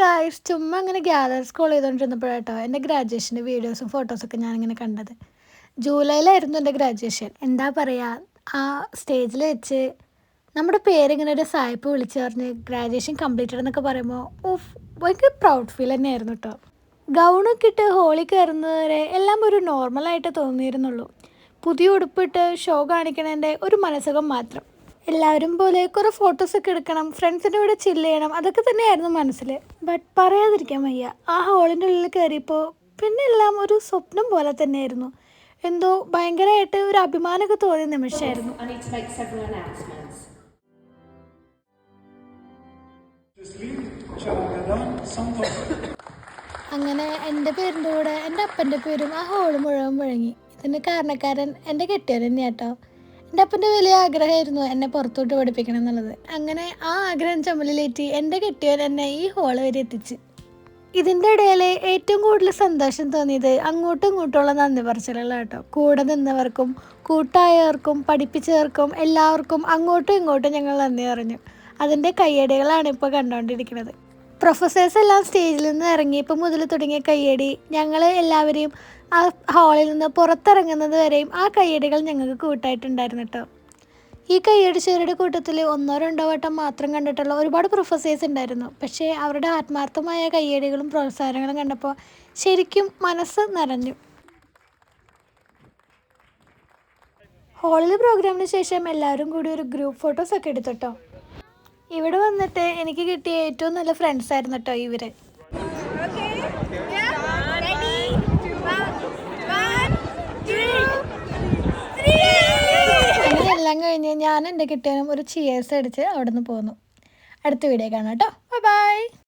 Guys, ചുമ്മാ അങ്ങനെ gallery scroll ചെയ്തുകൊണ്ടിരുന്നപ്പോഴാട്ടോ എൻ്റെ ഗ്രാജുവേഷൻ്റെ വീഡിയോസും ഫോട്ടോസൊക്കെ ഞാനിങ്ങനെ കണ്ടത്. ജൂലൈയിലായിരുന്നു എൻ്റെ ഗ്രാജുവേഷൻ. എന്താ പറയുക, ആ സ്റ്റേജിൽ വെച്ച് നമ്മുടെ പേരിങ്ങനെ ഒരു സായിപ്പ് വിളിച്ച് പറഞ്ഞ് ഗ്രാജുവേഷൻ കംപ്ലീറ്റഡ് എന്നൊക്കെ പറയുമ്പോൾ ഭയങ്കര പ്രൗഡ് ഫീൽ തന്നെയായിരുന്നു കേട്ടോ. ഗൗണൊക്കെ ഇട്ട് ഹോളിൽ കയറുന്നതുവരെ എല്ലാം ഒരു നോർമലായിട്ട് തോന്നിയിരുന്നുള്ളൂ. പുതിയ ഉടുപ്പിട്ട് ഷോ കാണിക്കണതിൻ്റെ ഒരു മനസ്സുഖം മാത്രം. എല്ലാവരും പോലെ കുറേ ഫോട്ടോസൊക്കെ എടുക്കണം, ഫ്രണ്ട്സിൻ്റെ കൂടെ ചില്ല് ചെയ്യണം, അതൊക്കെ തന്നെയായിരുന്നു മനസ്സിൽ. ബട്ട് പറയാതിരിക്കാൻ വയ്യ, ആ ഹോളിൻ്റെ ഉള്ളിൽ കയറിയപ്പോൾ പിന്നെ എല്ലാം ഒരു സ്വപ്നം പോലെ തന്നെയായിരുന്നു. എന്തോ ഭയങ്കരമായിട്ട് ഒരു അഭിമാനമൊക്കെ തോന്നിയ നിമിഷമായിരുന്നു. അങ്ങനെ എൻ്റെ പേരിൻ്റെ കൂടെ എൻ്റെ അപ്പൻ്റെ പേരും ആ ഹോള് മുഴുവൻ മുഴങ്ങി. ഇതിന് കാരണക്കാരൻ എൻ്റെ കെട്ടിയവൻ തന്നെയാട്ടോ. എൻ്റെ അപ്പൻ്റെ വലിയ ആഗ്രഹമായിരുന്നു എന്നെ പുറത്തോട്ട് പഠിപ്പിക്കണം എന്നുള്ളത്. അങ്ങനെ ആ ആഗ്രഹം ചുമലിലേറ്റി എൻ്റെ കെട്ടിയവൻ എന്നെ ഈ ഹോള് വരെ എത്തിച്ച്. ഇതിൻ്റെ ഇടയിൽ ഏറ്റവും കൂടുതൽ സന്തോഷം തോന്നിയത് അങ്ങോട്ടും ഇങ്ങോട്ടുമുള്ള നന്ദി പറച്ചിലുകളാണ് കേട്ടോ. കൂടെ നിന്നവർക്കും കൂട്ടായവർക്കും പഠിപ്പിച്ചവർക്കും എല്ലാവർക്കും അങ്ങോട്ടും ഇങ്ങോട്ടും ഞങ്ങൾ നന്ദി പറഞ്ഞു. അതിൻ്റെ കയ്യടികളാണ് ഇപ്പോൾ കണ്ടുകൊണ്ടിരിക്കുന്നത്. പ്രൊഫസേഴ്സ് എല്ലാം സ്റ്റേജിൽ നിന്ന് ഇറങ്ങിയപ്പോൾ മുതൽ തുടങ്ങിയ കയ്യടി ഞങ്ങൾ എല്ലാവരെയും ആ ഹാളിൽ നിന്ന് പുറത്തിറങ്ങുന്നത് വരെയും ആ കയ്യടികൾ ഞങ്ങൾക്ക് കൂട്ടായിട്ടുണ്ടായിരുന്നു കേട്ടോ. ഈ കയ്യടിച്ചവരുടെ കൂട്ടത്തിൽ 1-2 വട്ടം മാത്രം കണ്ടിട്ടുള്ള ഒരുപാട് പ്രൊഫസേഴ്സ് ഉണ്ടായിരുന്നു. പക്ഷേ അവരുടെ ആത്മാർത്ഥമായ കയ്യടികളും പ്രോത്സാഹനങ്ങളും കണ്ടപ്പോൾ ശരിക്കും മനസ്സ് നിറഞ്ഞു. ഹാളിൽ പ്രോഗ്രാമിന് ശേഷം എല്ലാവരും കൂടി ഒരു ഗ്രൂപ്പ് ഫോട്ടോസൊക്കെ എടുത്തോട്ടോ. ഇവിടെ വന്നിട്ട് എനിക്ക് കിട്ടിയ ഏറ്റവും നല്ല ഫ്രണ്ട്സ് ആയിരുന്നു കേട്ടോ ഇവര്. അങ്ങനെ എല്ലാം കഴിഞ്ഞ് ഞാൻ എൻ്റെ കിട്ടിയവനും ഒരു ചിയേഴ്സ് അടിച്ച് അവിടെ നിന്ന് പോന്നു. അടുത്ത വീഡിയോ കാണാം കേട്ടോ. ബൈ.